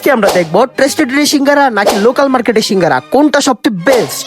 আজকে আমরা দেখবো ট্রাস্টেড সিঙ্গারা নাকি লোকাল মার্কেটের সিঙ্গারা কোনটা সবচেয়ে বেস্ট।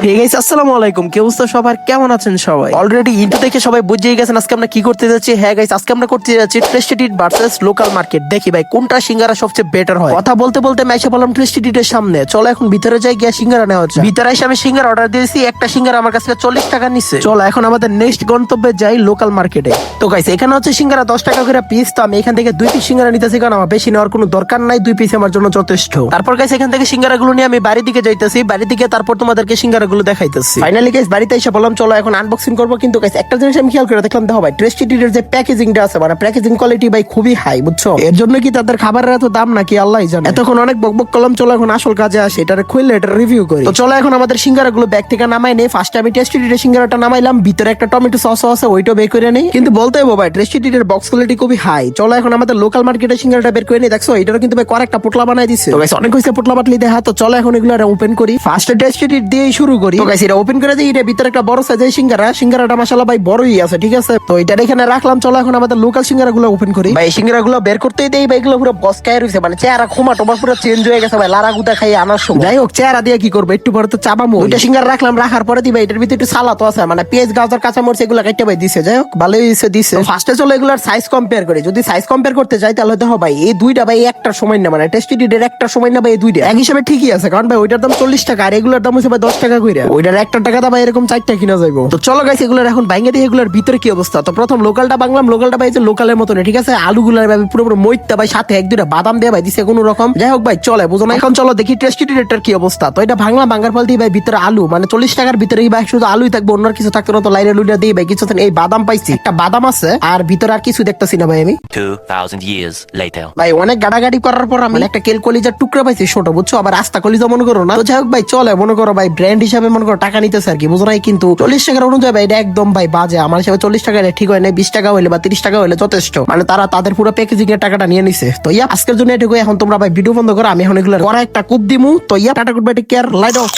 হে গাইস, আসসালামু আলাইকুম। কি অবস্থা সবার, কেমন আছেন সবাই? অলরেডি ইন্ট্রো দেখে সবাই বুঝেই গেছেন আজকে আমরা কি করতে যাচ্ছি। হ্যাঁ গাইস, আজকে আমরা করতে যাচ্ছি ট্রাস্টেড ভার্সেস লোকাল মার্কেট। দেখি ভাই কোনটা সিঙ্গারা সবচেয়ে বেটার হয়। কথা বলতে বলতে আমি এসে বললাম ট্রাস্টেড এর সামনে। চলো এখন ভিতরে যাই, গিয়ে সিঙ্গারা নেওয়া হচ্ছে। ভিতরে এসে আমি সিঙ্গারা অর্ডার দিয়েছি, একটা সিঙ্গারা আমার কাছে 40 টাকা নিচ্ছে। চলো এখন আমাদের নেক্সট গন্তব্যে যাই, লোকাল মার্কেটে। তো গাইস এখানে হচ্ছে সিঙ্গারা 10 টাকা করে পিস। তো আমি এখান থেকে 2 পিস সিঙ্গারা নিতেছি, কারণ আমার বেশি নেওয়ার কোনো দরকার নাই, 2 পিস আমার জন্য যথেষ্ট। তারপর গাইস এখান থেকে সিঙ্গারা গুলো নিয়ে আমি বাড়ির দিকে যাইতেছি, বাড়ি দিকে তারপর তোমাদেরকে সিঙ্গারা গুলো দেখাইতেছি। ফাইনালি গাইস বাড়িতে এসে বললাম চলো এখন আনবক্সিং করবো। কিন্তু গাইস একটা জিনিস আমি খেয়াল করে দেখলাম, দেখো ভাই ট্রাস্টেড এর যে প্যাকেজিংটা আছে, মানে প্যাকেজিং কোয়ালিটি ভাই খুবই হাই, বুঝছো? এর জন্য কি তাদের খাবারের এত দাম নাকি আল্লাহই জানে। এতক্ষণ অনেক বকবক করলাম, চলো এখন আসল কাজে আসে, এটারে খুললে এটা রিভিউ করি। তো চলো এখন আমাদের সিঙ্গারা গুলো ব্যাগ থেকে নামাই নেই। ফার্স্টে আমি ট্রাস্টেড এর সিঙ্গারাটা নামাইলাম, ভিতরে একটা টমেটো সস আছে, ওইটা বের করে নেই। কিন্তু বলতে হবে ভাই ট্রাস্টেড এর বক্স কোয়ালিটি খুবই হাই। চলো এখন আমাদের লোকাল মার্কেটের সিঙ্গারাটা বের করে নেই। দেখছো এটারও কিন্তু ভাই কয়েকটা পোটলা বানাই দিছে। তো গাইস অনেক হইছে পোটলা বাটলি দেখা। তো চলো এখন এগুলো ওপেন করি। ফার্স্টে ট্রাস্টেড এর দিয়ে শুরু করি। তো গাইস এটা ওপেন করে দিই, এটা ভিতরে একটা বড় সাইজের সিঙ্গারাটা মাশাআল্লাহ ভাই বড়ই আছে, ঠিক আছে? তো এটা এখানে রাখলাম। চলো এখন আমাদের লোকাল সিঙ্গারা গুলো ওপেন করি। ভাই সিঙ্গারা গুলো বের করতেই দেই ভাই, এগুলো পুরো বসকায় রয়েছে, মানে চেহারা খোমা টোমা পুরো চেঞ্জ হয়ে গেছে ভাই, লারা গুদা খাই আনার সময়। যাই হোক চেহারা দিয়ে কি করবো, একটু পরে তো চাবামো। ওইটা সিঙ্গারা রাখলাম, রাখার পরে দিই ভাই এটার ভিতরে একটু সালাদ আছে, মানে পেঁয়াজ গাজর কাঁচামরিচ এগুলো কেটে ভাই দিছে। যাই হোক ভালোই দিছে। ফার্স্টে চলো এগুলোর সাইজ কম্পেয়ার করি। যদি সাইজ কম্পেয়ার করতে যাই তাহলে দেখো ভাই এই দুইটা ভাই একটা সময় না, মানে ট্রাস্টেড এর একটা সময় না ভাই, এই দুইটা এক হিসাবে ঠিকই আছে, কারণ ভাই ওইটার দাম 40 টাকা আর এগুলোর দাম হচ্ছে ভাই 10 টাকা কইরা। ওইটার একটা টাকা দাম ভাই এরকম 4টা কিনা যাইবো। তো চলো গাইস এগুলোর এখন বাইঙ্গা দিয়ে এগুলোর ভিতরে কি অবস্থা। তো প্রথম লোকালটা বাংলাম, লোকালটা ভাই যে লোকালের মতো ঠিক আছে, আলুগুলার ভাই পুরো মইত্যা ভাই, সাথে 1-2টা বাদাম দিয়ে ভাই দিছে কোন রকম। যাই হোক ভাই চলে বুঝো না। এখন চলো দেখি ট্রাস্টেড এর কি অবস্থা। তো এটা ভাঙলাম, ভাঙার ফল দিয়ে ভাই ভিতরে আলু, মানে 40 টাকার ভিতরেই ভাই শুধু আলুই থাকবে, অন্য কিছু থাকতো না। তো লাইরে লুইরা দিয়ে ভাই কিছু এই বাদাম পাইছি, একটা বাদাম আছে আর ভিতরে আর কিছু দেখতেছি না ভাই আমি। 2000 years later ভাই অনেক গাড়াগাড়ি করার পর আমি একটা কেল কলিজার টুকরা পাইছি ছোট, বুঝছো? আবার আস্তা কলিজা মনে করো না। তো যাই হোক ভাই চলে, মনে করো ভাই ব্র্যান্ড হিসাবে মনে করো টাকা নিতেছে আর কি, বুঝো নাই? কিন্তু 40 টাকার অনুযায়ী ভাই এটা একদম ভাই বাজে। আমার হিসাবে 40 টাকা ঠিক হয় না, 20 টাকা হইলে বা 30 টাকা হইলে যথেষ্ট, মানে তারা তাদের পুরো প্যাকেজিং এর টাকাটা নিয়ে নিছে। তো আজকের জন্য এটুকু। এখন তোমরা ভাই ভিডিও বন্ধ করো, আমি এখন এগুলো করা একটা কুপ দিমু। তো tata good bye, take care, light of.